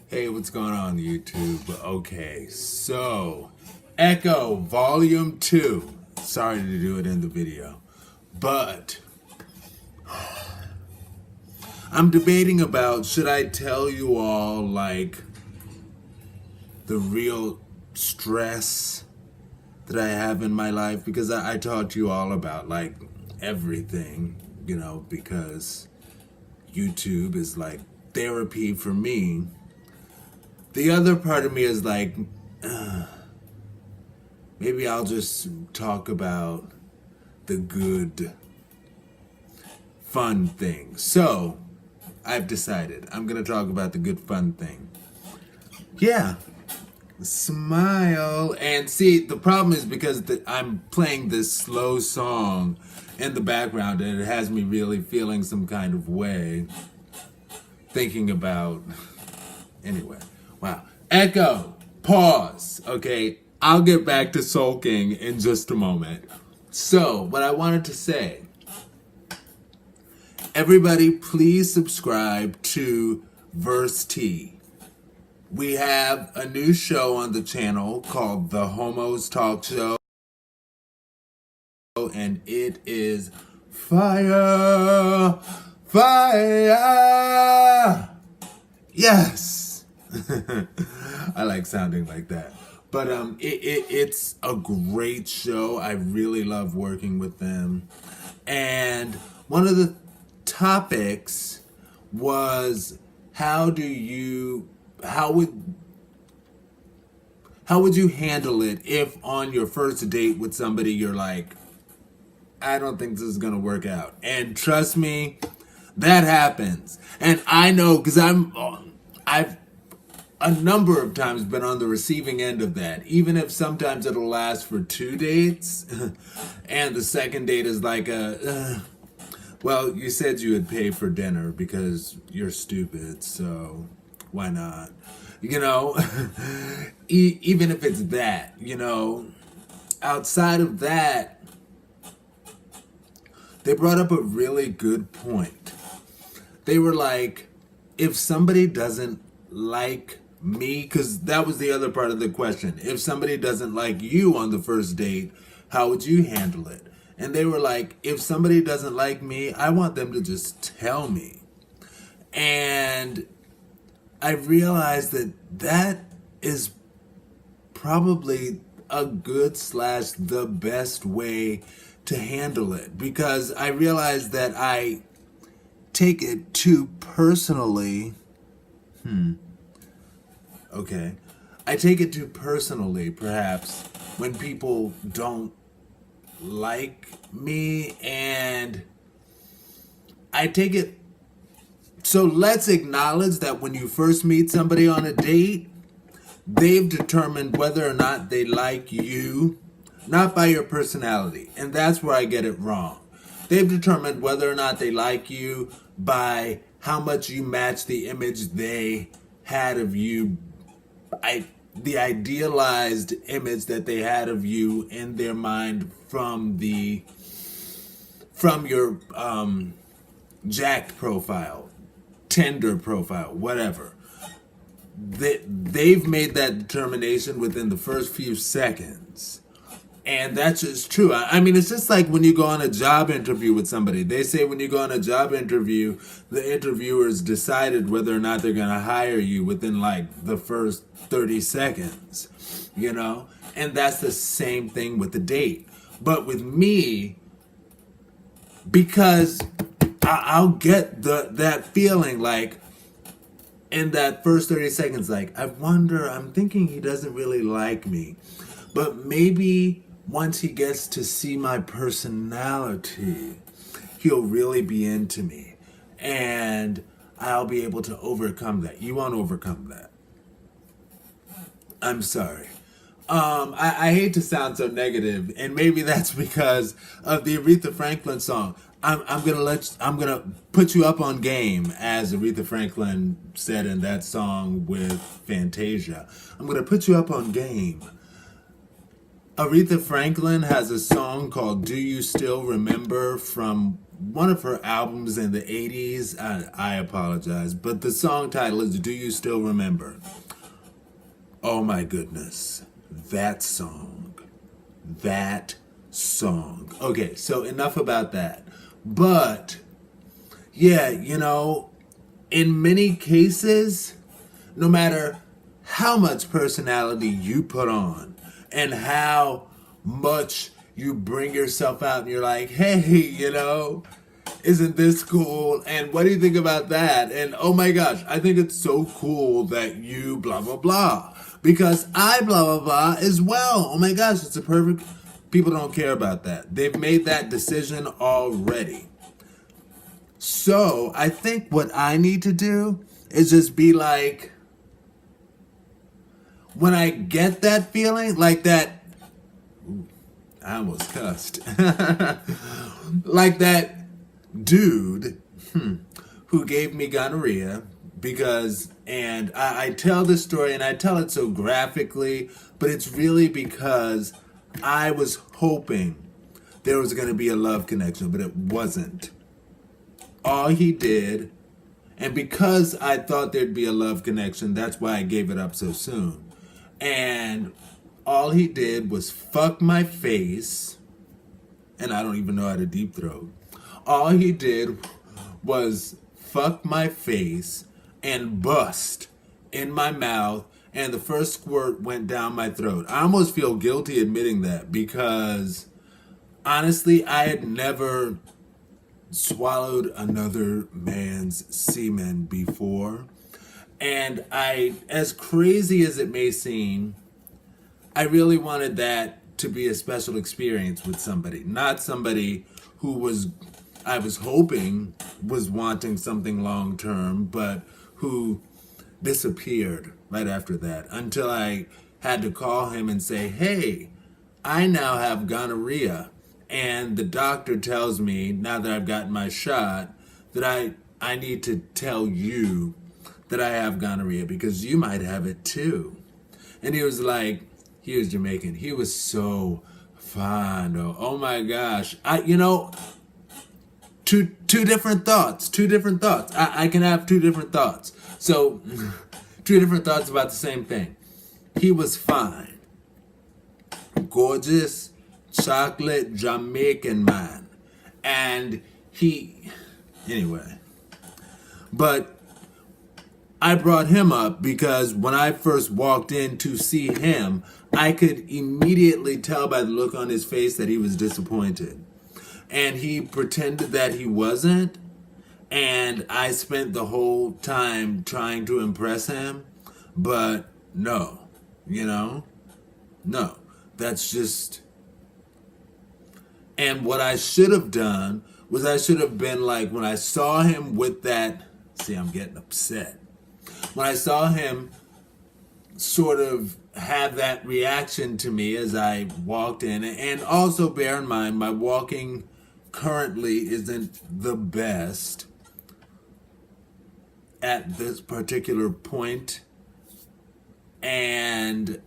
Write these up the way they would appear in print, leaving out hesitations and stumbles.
Hey, what's going on, YouTube? Okay, so Echo Volume 2. Sorry to do it in the video, but I'm debating about should I tell you all like the real stress that I have in my life, because I talked to you all about like everything, because YouTube is like therapy for me. The other part of me is like, maybe I'll just talk about the good, fun things. So, I've decided I'm going to talk about the good, fun thing. Yeah. Smile. And see, the problem is because I'm playing this slow song in the background and it has me really feeling some kind of way. Thinking about. Anyway. Wow. Echo. Pause. Okay. I'll get back to sulking in just a moment. So, what I wanted to say. Everybody, please subscribe to Verse T. We have a new show on the channel called The Homos Talk Show. And it is fire. Fire. Yes. I like sounding like that. But it's a great show. I really love working with them. And one of the topics was how would you handle it if on your first date with somebody you're like, I don't think this is gonna work out. And trust me, that happens. And I know because I've a number of times been on the receiving end of that. Even if sometimes it'll last for 2 dates, and the second date is like well, you said you would pay for dinner because you're stupid, so why not? Even if it's that, outside of that, they brought up a really good point. They were like, if somebody doesn't like me, because that was the other part of the question. If somebody doesn't like you on the first date, how would you handle it? And they were like, if somebody doesn't like me, I want them to just tell me. And I realized that is probably a good / the best way to handle it, because I realized that I take it too personally. Okay. I take it too personally, perhaps, when people don't like me, and I take it. So let's acknowledge that when you first meet somebody on a date, they've determined whether or not they like you, not by your personality. And that's where I get it wrong. They've determined whether or not they like you by how much you match the image they had of you, the idealized image that they had of you in their mind from your Jacked profile, Tinder profile, whatever. They've made that determination within the first few seconds. And that's just true. I mean, it's just like when you go on a job interview with somebody. They say when you go on a job interview, the interviewers decided whether or not they're going to hire you within like the first 30 seconds, And that's the same thing with the date. But with me, because I'll get that feeling like in that first 30 seconds, like, I'm thinking he doesn't really like me. But maybe once he gets to see my personality, he'll really be into me. And I'll be able to overcome that. You won't overcome that. I'm sorry. I hate to sound so negative, and maybe that's because of the Aretha Franklin song. I'm gonna put you up on game, as Aretha Franklin said in that song with Fantasia. I'm gonna put you up on game. Aretha Franklin has a song called "Do You Still Remember" from one of her albums in the 80s. I apologize, but the song title is Do You Still Remember? Oh my goodness, that song. That song. Okay, so enough about that. But yeah, in many cases, no matter how much personality you put on and how much you bring yourself out and you're like, hey, isn't this cool? And what do you think about that? And oh my gosh, I think it's so cool that you blah, blah, blah. Because I blah, blah, blah as well. Oh my gosh, it's a perfect... People don't care about that. They've made that decision already. So I think what I need to do is just be like, when I get that feeling, like that, I almost cussed, like that dude who gave me gonorrhea, because, and I tell this story and I tell it so graphically, but it's really because I was hoping there was going to be a love connection, but it wasn't. All he did, and because I thought there'd be a love connection, that's why I gave it up so soon. And all he did was fuck my face, and I don't even know how to deep throat. All he did was fuck my face and bust in my mouth, and the first squirt went down my throat. I almost feel guilty admitting that, because honestly, I had never swallowed another man's semen before. And as crazy as it may seem, I really wanted that to be a special experience with somebody. Not somebody who I was hoping was wanting something long term, but who disappeared right after that, until I had to call him and say, hey, I now have gonorrhea. And the doctor tells me, now that I've gotten my shot, that I need to tell you that I have gonorrhea because you might have it too. And he was like, he was Jamaican. He was so fond. Oh my gosh. Two different thoughts. I can have two different thoughts. So, two different thoughts about the same thing. He was fine. Gorgeous, chocolate Jamaican man. And anyway. But I brought him up because when I first walked in to see him, I could immediately tell by the look on his face that he was disappointed. And he pretended that he wasn't. And I spent the whole time trying to impress him. But no, no, that's just... And what I should have done was I should have been like, when I saw him with that... See, I'm getting upset. When I saw him sort of have that reaction to me as I walked in, and also bear in mind, my walking currently isn't the best at this particular point, and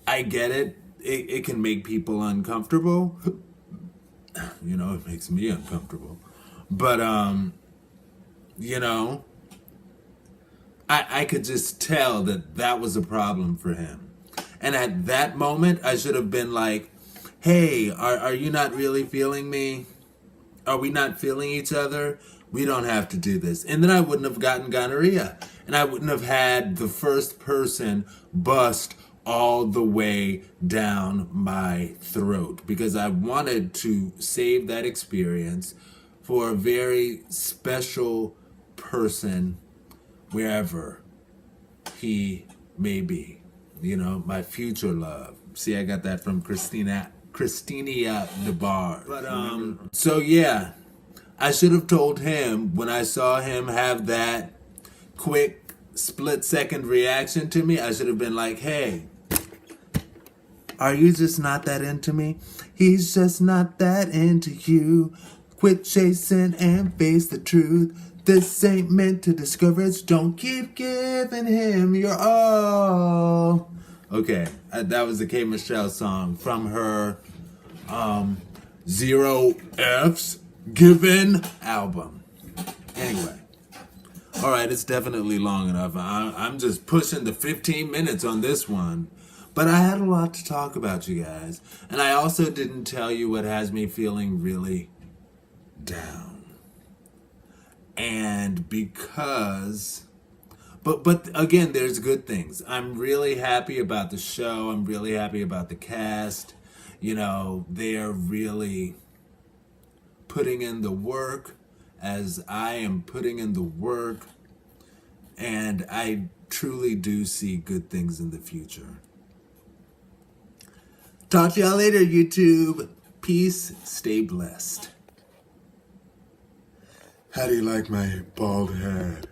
I get it. It can make people uncomfortable. It makes me uncomfortable. But, I could just tell that was a problem for him. And at that moment, I should have been like, hey, are you not really feeling me? Are we not feeling each other? We don't have to do this. And then I wouldn't have gotten gonorrhea. And I wouldn't have had the first person bust all the way down my throat. Because I wanted to save that experience for a very special person, wherever he may be. My future love. See, I got that from Christina DeBar. But, so yeah, I should have told him when I saw him have that quick split-second reaction to me, I should have been like, hey, are you just not that into me? He's just not that into you. Quit chasing and face the truth. This ain't meant to discourage. Don't keep giving him your all. Okay, that was the K. Michelle song from her Zero F's Given album. Anyway. All right, it's definitely long enough. I'm just pushing the 15 minutes on this one. But I had a lot to talk about, you guys. And I also didn't tell you what has me feeling really down. And because... But again, there's good things. I'm really happy about the show. I'm really happy about the cast. You know, they are really putting in the work as I am putting in the work. And I truly do see good things in the future. Talk to y'all later, YouTube. Peace. Stay blessed. How do you like my bald head?